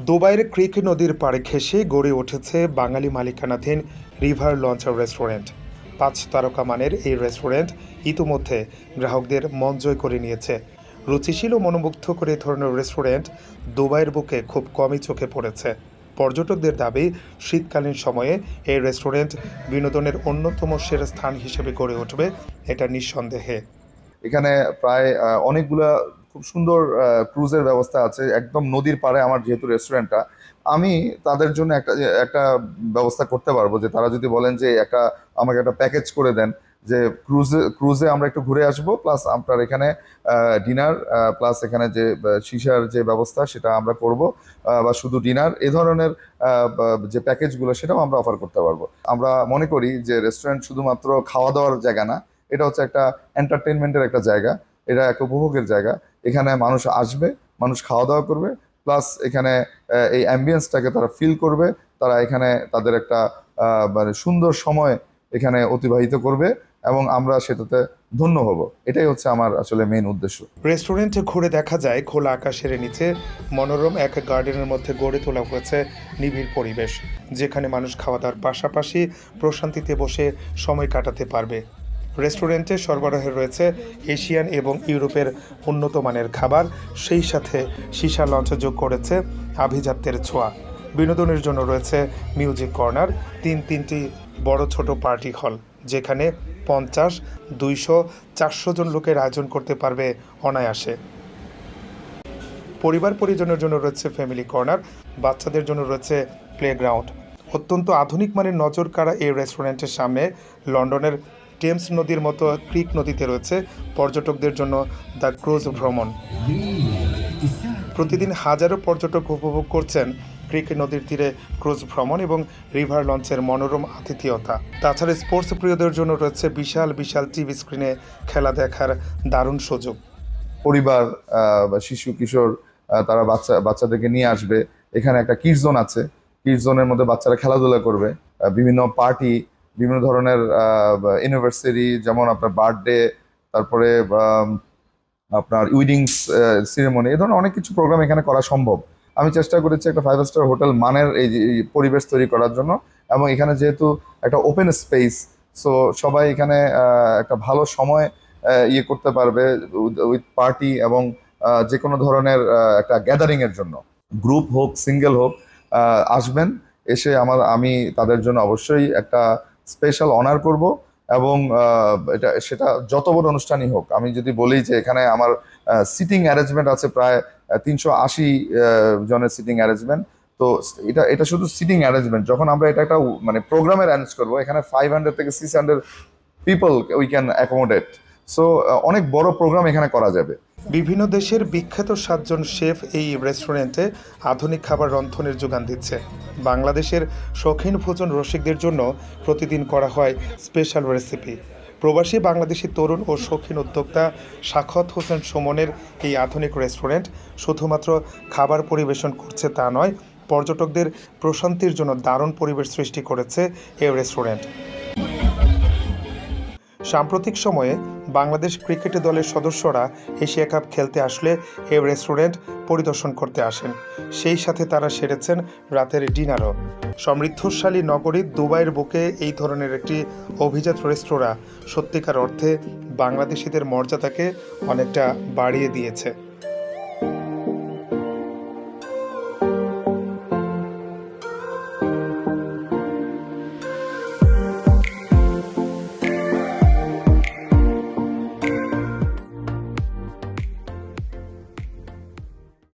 দুবাইয়ের ক্রিক নদীর পাড়ে ঘেঁষে গড়ে উঠেছে বাঙালি মালিকানাধীন রিভার লঞ্চ রেস্টুরেন্ট। ৫ তারকা মানের এই রেস্টুরেন্ট ইতিমধ্যে গ্রাহকদের মন জয় করে নিয়েছে। রুচিশীল ও মনোমুগ্ধকর এই ধরনের রেস্টুরেন্ট দুবাইয়ের বুকে খুব কমই চোখে পড়েছে। পর্যটকদের দাবি, শীতকালীন সময়ে এই রেস্টুরেন্ট বিনোদনের অন্যতম সেরা স্থান হিসেবে গড়ে উঠবে, এটা নিঃসন্দেহে। এখানে প্রায় অনেকগুলা খুব সুন্দর ক্রুজের ব্যবস্থা আছে একদম নদীর পাড়ে। আমার যেহেতু রেস্টুরেন্টটা, আমি তাদের জন্য একটা ব্যবস্থা করতে পারবো যে তারা যদি বলেন যে আমাকে একটা প্যাকেজ করে দেন, যে ক্রুজে আমরা একটু ঘুরে আসবো, প্লাস আপনার এখানে ডিনার, প্লাস এখানে যে সিসার যে ব্যবস্থা সেটা আমরা করব, বা শুধু ডিনার, এ ধরনের যে প্যাকেজগুলো সেটাও আমরা অফার করতে পারবো। আমরা মনে করি যে রেস্টুরেন্ট শুধুমাত্র খাওয়া দাওয়ার জায়গা না, এটা হচ্ছে একটা এন্টারটেনমেন্টের একটা জায়গা, এটা একটা উপভোগের জায়গা। এখানে মানুষ আসবে, মানুষ খাওয়া দাওয়া করবে, প্লাস এখানে এই অ্যাম্বিয়েন্সটাকে তারা ফিল করবে, তারা এখানে তাদের একটা মানে সুন্দর সময় এখানে অতিবাহিত করবে এবং আমরা সেটাতে ধন্য হব। এটাই হচ্ছে আমার আসলে মেইন উদ্দেশ্য। রেস্টুরেন্টে ঘুরে দেখা যায় খোলা আকাশের নিচে মনোরম এক গার্ডেনের মধ্যে গড়ে তোলা হয়েছে নিবিড় পরিবেশ, যেখানে মানুষ খাওয়া দাওয়ার পাশাপাশি প্রশান্তিতে বসে সময় কাটাতে পারবে। রেস্টুরেন্টে সরবরাহে রয়েছে এশিয়ান এবং ইউরোপের উন্নত মানের খাবার, সেই সাথে সীসা লঞ্চ যোগ করেছে আভিজাত্যের ছোঁয়া। বিনোদনের জন্য রয়েছে মিউজিক কর্নার, তিনটি বড় ছোট পার্টি হল, যেখানে ৫০, ২০০, ৪০০ জন লোকের আয়োজন করতে পারবে অনায়াসে। পরিবার পরিজনের জন্য রয়েছে ফ্যামিলি কর্নার, বাচ্চাদের জন্য রয়েছে প্লেগ্রাউন্ড। অত্যন্ত আধুনিক মানের নজর কাড়া এই রেস্টুরেন্টের সামনে লন্ডনের টেমস নদীর মতো ক্রিক নদীতে রয়েছে পর্যটকদের জন্য দ্য ক্রুজ ভ্রমণ। প্রতিদিন হাজারো পর্যটক উপভোগ করছেন ক্রিক নদীর তীরে ক্রুজ ভ্রমণ এবং রিভার লঞ্চের মনোরম আতিথেয়তা। তাছাড়া স্পোর্টস প্রিয়দের জন্য রয়েছে বিশাল বিশাল টিভি স্ক্রিনে খেলা দেখার দারুণ সুযোগ। পরিবার বা শিশু কিশোর তারা বাচ্চাদেরকে নিয়ে আসবে। এখানে একটা কিডস জোন আছে, কিডস জোনের মধ্যে বাচ্চারা খেলাধুলা করবে। বিভিন্ন পার্টি, বিভিন্ন ধরনের অ্যানিভার্সারি, যেমন আপনার বার্থডে, তারপরে আপনার উইডিংস সিরিমনি, এই ধরনের অনেক কিছু প্রোগ্রাম এখানে করা সম্ভব। আমি চেষ্টা করেছি একটা 5 স্টার হোটেল মানের এই পরিবেশ তৈরি করার জন্য, এবং এখানে যেহেতু একটা ওপেন স্পেস, সো সবাই এখানে একটা ভালো সময় করতে পারবে উইথ পার্টি এবং যে কোনো ধরনের একটা গ্যাদারিংয়ের জন্য। গ্রুপ হোক, সিঙ্গেল হোক, আসবেন, এসে আমি তাদের জন্য অবশ্যই একটা স্পেশাল অনার করব। এবং সেটা যত বড় অনুষ্ঠানই হোক, আমি যদি বলি যে এখানে আমার সিটিং অ্যারেঞ্জমেন্ট আছে প্রায় ৩৮০ জনের সিটিং অ্যারেঞ্জমেন্ট। তো এটা শুধু সিটিং অ্যারেঞ্জমেন্ট। যখন আমরা এটা একটা মানে প্রোগ্রামের অ্যারেঞ্জ করবো, এখানে 500 থেকে 600 people we can accommodate. So অনেক বড় প্রোগ্রাম এখানে করা যাবে। বিভিন্ন দেশের বিখ্যাত ৭ জন শেফ এই রেস্টুরেন্টে আধুনিক খাবার রন্ধনের যোগান দিচ্ছে। বাংলাদেশের শৌখিন ভোজন রসিকদের জন্য প্রতিদিন করা হয় স্পেশাল রেসিপি। প্রবাসী বাংলাদেশি তরুণ ও শৌখিন উদ্যোক্তা সাখাওয়াত হোসেন সুমনের এই আধুনিক রেস্টুরেন্ট শুধুমাত্র খাবার পরিবেশন করছে তা নয়, পর্যটকদের প্রশান্তির জন্য দারুণ পরিবেশ সৃষ্টি করেছে এই রেস্টুরেন্ট। সাম্প্রতিক সময়ে বাংলাদেশ ক্রিকেট দলের সদস্যরা এশিয়া কাপ খেলতে আসলে এই রেস্টুরেন্ট পরিদর্শন করতে আসেন। সেই সাথে তারা সেরেছেন রাতের ডিনারও। সমৃদ্ধশালী নগরী দুবাইয়ের বুকে এই ধরনের একটি অভিজাত রেস্তোরাঁ সত্যিকার অর্থে বাংলাদেশিদের মর্যাদাকে অনেকটা বাড়িয়ে দিয়েছে।